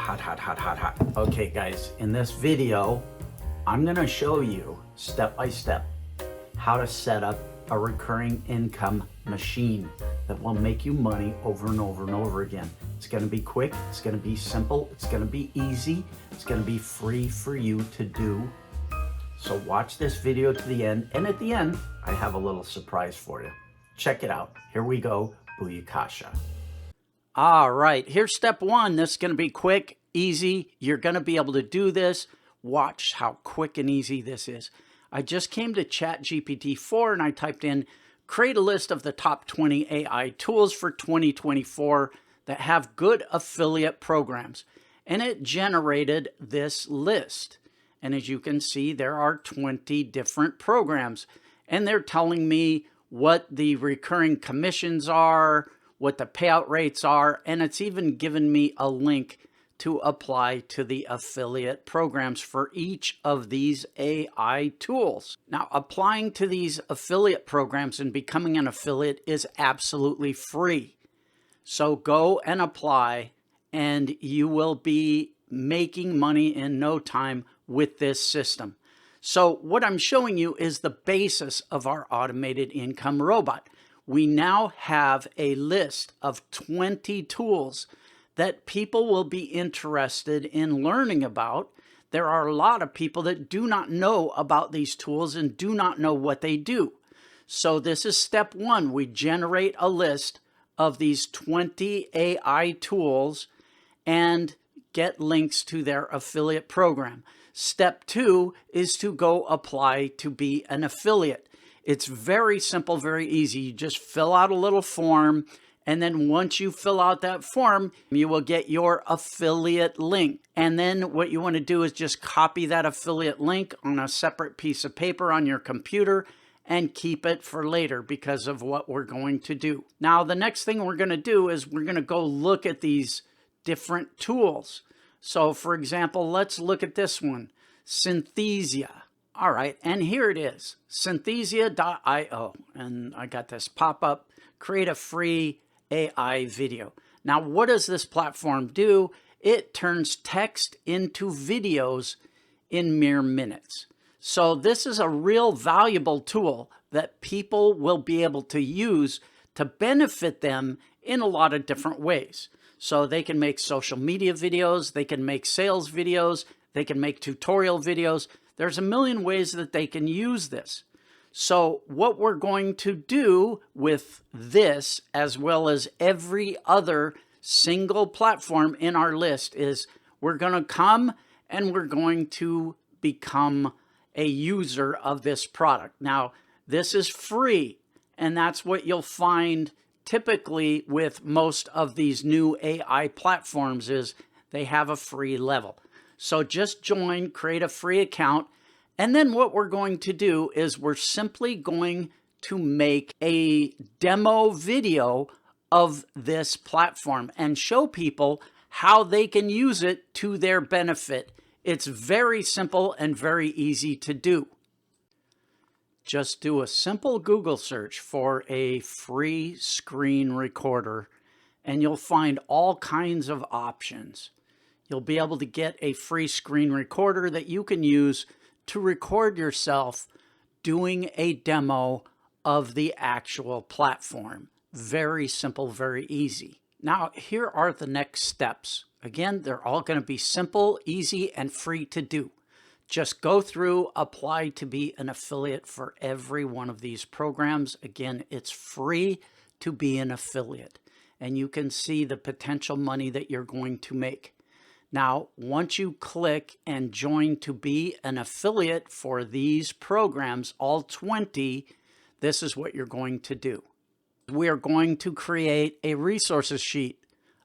Hot. Okay guys, in this video, I'm gonna show you step by step how to set up a recurring income machine that will make you money over and over and over again. It's gonna be quick, it's gonna be simple, it's gonna be easy, it's gonna be free for you to do. So watch this video to the end, and at the end, I have a little surprise for you. Check it out. Here we go, Booyakasha. All right, here's step one. This is going to be quick, easy. You're going to be able to do this. Watch how quick and easy this is. I just came to ChatGPT 4 and I typed in, create a list of the top 20 AI tools for 2024 that have good affiliate programs. And it generated this list. And as you can see, there are 20 different programs. And they're telling me what the recurring commissions are, what the payout rates are, and it's even given me a link to apply to the affiliate programs for each of these AI tools. Now, applying to these affiliate programs and becoming an affiliate is absolutely free. So go and apply, and you will be making money in no time with this system. So what I'm showing you is the basis of our automated income robot. We now have a list of 20 tools that people will be interested in learning about. There are a lot of people that do not know about these tools and do not know what they do. So this is step one. We generate a list of these 20 AI tools and get links to their affiliate program. Step two is to go apply to be an affiliate. It's very simple, very easy. You just fill out a little form, and then once you fill out that form, you will get your affiliate link. And then what you want to do is just copy that affiliate link on a separate piece of paper on your computer and keep it for later because of what we're going to do. Now, the next thing we're going to do is we're going to go look at these different tools. So for example, let's look at this one, Synthesia. All right, and here it is, synthesia.io, and I got this pop-up, create a free AI video. Now, what does this platform do? It turns text into videos in mere minutes. So this is a real valuable tool that people will be able to use to benefit them in a lot of different ways. So they can make social media videos, they can make sales videos, they can make tutorial videos. There's a million ways that they can use this. So what we're going to do with this, as well as every other single platform in our list, is we're going to come and we're going to become a user of this product. Now, this is free, and that's what you'll find typically with most of these new AI platforms is they have a free level. So just join, create a free account, and then what we're going to do is we're simply going to make a demo video of this platform and show people how they can use it to their benefit. It's very simple and very easy to do. Just do a simple Google search for a free screen recorder, and you'll find all kinds of options. You'll be able to get a free screen recorder that you can use to record yourself doing a demo of the actual platform. Very simple, very easy. Now, here are the next steps. Again, they're all going to be simple, easy, and free to do. Just go through, apply to be an affiliate for every one of these programs. Again, it's free to be an affiliate, and you can see the potential money that you're going to make. Now, once you click and join to be an affiliate for these programs, all 20, this is what you're going to do. We are going to create a resources sheet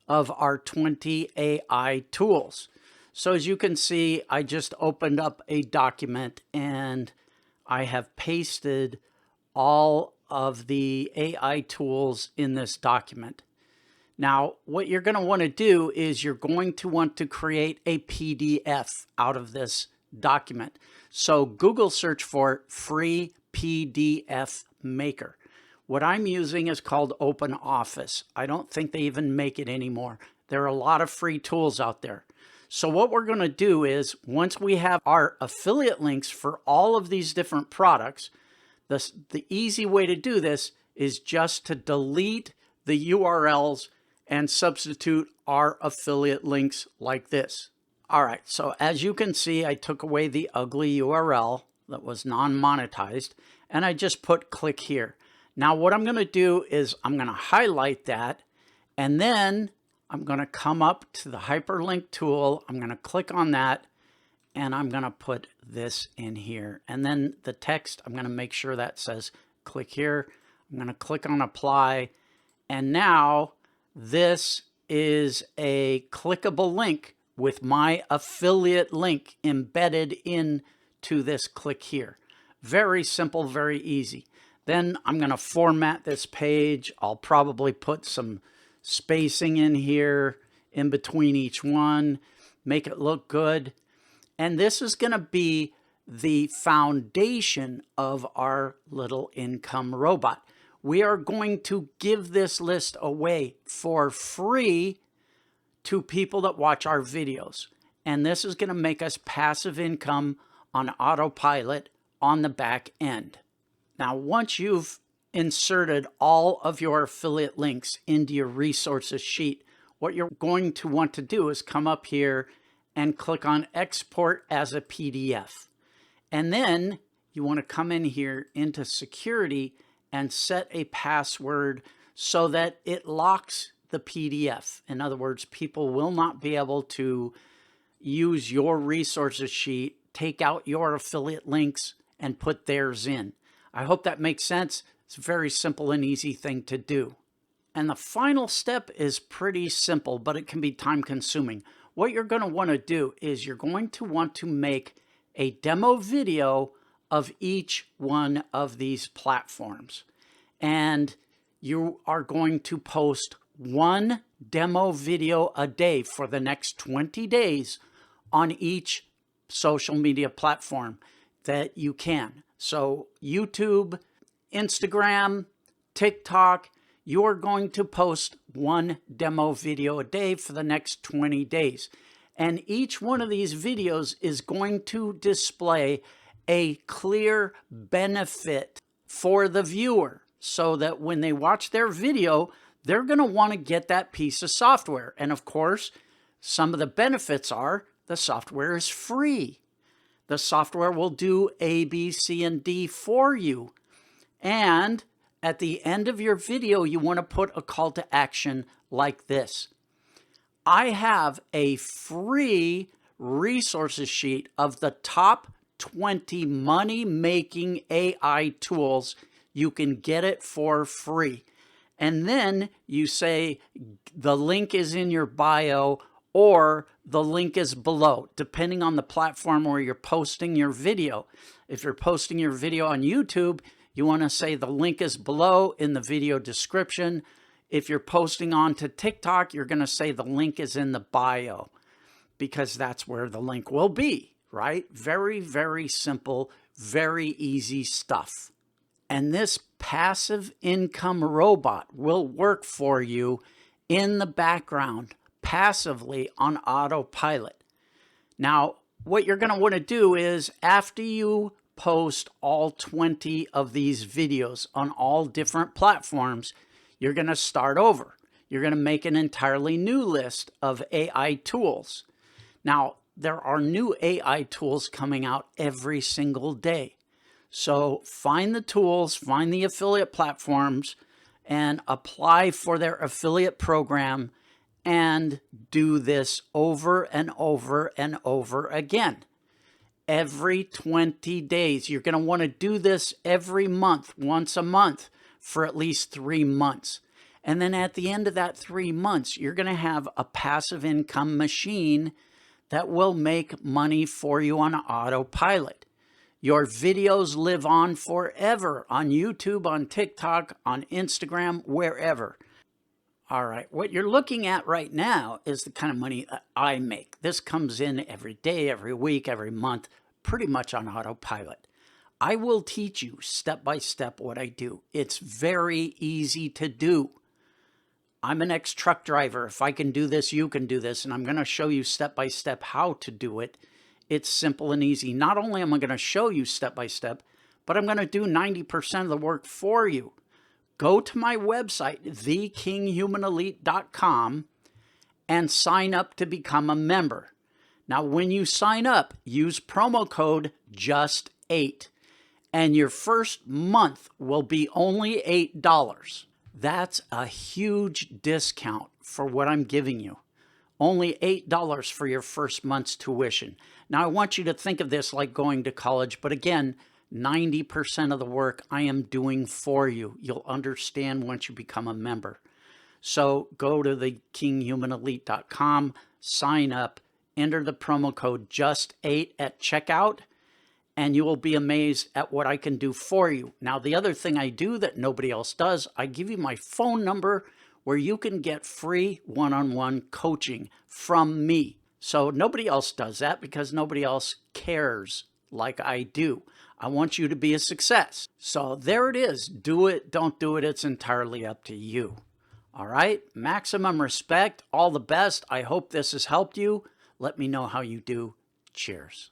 of our 20 AI tools. So as you can see, I just opened up a document and I have pasted all of the AI tools in this document. Now, what you're going to want to do is you're going to want to create a PDF out of this document. So Google search for free PDF maker. What I'm using is called OpenOffice. I don't think they even make it anymore. There are a lot of free tools out there. So what we're going to do is, once we have our affiliate links for all of these different products, the easy way to do this is just to delete the URLs and substitute our affiliate links like this. All right, so as you can see, I took away the ugly URL that was non-monetized, and I just put click here. Now what I'm going to do is I'm going to highlight that, and then I'm going to come up to the hyperlink tool. I'm going to click on that, and I'm going to put this in here. And then the text, I'm going to make sure that says click here. I'm going to click on apply. And now this is a clickable link with my affiliate link embedded into this click here. Very simple, very easy. Then I'm going to format this page. I'll probably put some spacing in here in between each one, make it look good. And this is going to be the foundation of our little income robot. We are going to give this list away for free to people that watch our videos. And this is going to make us passive income on autopilot on the back end. Now, once you've inserted all of your affiliate links into your resources sheet, what you're going to want to do is come up here and click on export as a PDF. And then you want to come in here into security and set a password so that it locks the PDF. In other words, people will not be able to use your resources sheet, take out your affiliate links, and put theirs in. I hope that makes sense. It's a very simple and easy thing to do. And the final step is pretty simple, but it can be time consuming. What you're going to want to do is you're going to want to make a demo video of each one of these platforms. And you are going to post one demo video a day for the next 20 days on each social media platform that you can. So YouTube, Instagram, TikTok, you're going to post one demo video a day for the next 20 days. And each one of these videos is going to display a clear benefit for the viewer so that when they watch their video, they're going to want to get that piece of software. And of course, some of the benefits are the software is free. The software will do A, B, C, and D for you. And at the end of your video, you want to put a call to action like this. I have a free resources sheet of the top 20 money-making AI tools. You can get it for free. And then you say the link is in your bio or the link is below, depending on the platform where you're posting your video. If you're posting your video on YouTube, you want to say the link is below in the video description. If you're posting onto TikTok, you're going to say the link is in the bio because that's where the link will be, right? Very, very simple, very easy stuff. And this passive income robot will work for you in the background passively on autopilot. Now, what you're going to want to do is after you post all 20 of these videos on all different platforms, you're going to start over. You're going to make an entirely new list of AI tools. Now, there are new AI tools coming out every single day. So find the tools, find the affiliate platforms, and apply for their affiliate program and do this over and over and over again. Every 20 days. You're going to want to do this every month, once a month, for at least 3 months. And then at the end of that 3 months, you're going to have a passive income machine that will make money for you on autopilot. Your videos live on forever on YouTube, on TikTok, on Instagram, wherever. All right, what you're looking at right now is the kind of money that I make. This comes in every day, every week, every month, pretty much on autopilot. I will teach you step by step what I do. It's very easy to do. I'm an ex-truck driver. If I can do this, you can do this. And I'm going to show you step by step how to do it. It's simple and easy. Not only am I going to show you step by step, but I'm going to do 90% of the work for you. Go to my website, thekinghumanelite.com, and sign up to become a member. Now, when you sign up, use promo code JUST8, and your first month will be only $8. That's a huge discount for what I'm giving you. Only $8 for your first month's tuition. Now, I want you to think of this like going to college, but again, 90% of the work I am doing for you. You'll understand once you become a member. So go to the kinghumanelite.com, sign up, enter the promo code JUST8 at checkout, and you will be amazed at what I can do for you. Now, the other thing I do that nobody else does, I give you my phone number where you can get free one-on-one coaching from me. So nobody else does that because nobody else cares like I do. I want you to be a success. So there it is. Do it, don't do it. It's entirely up to you. All right? Maximum respect. All the best. I hope this has helped you. Let me know how you do. Cheers.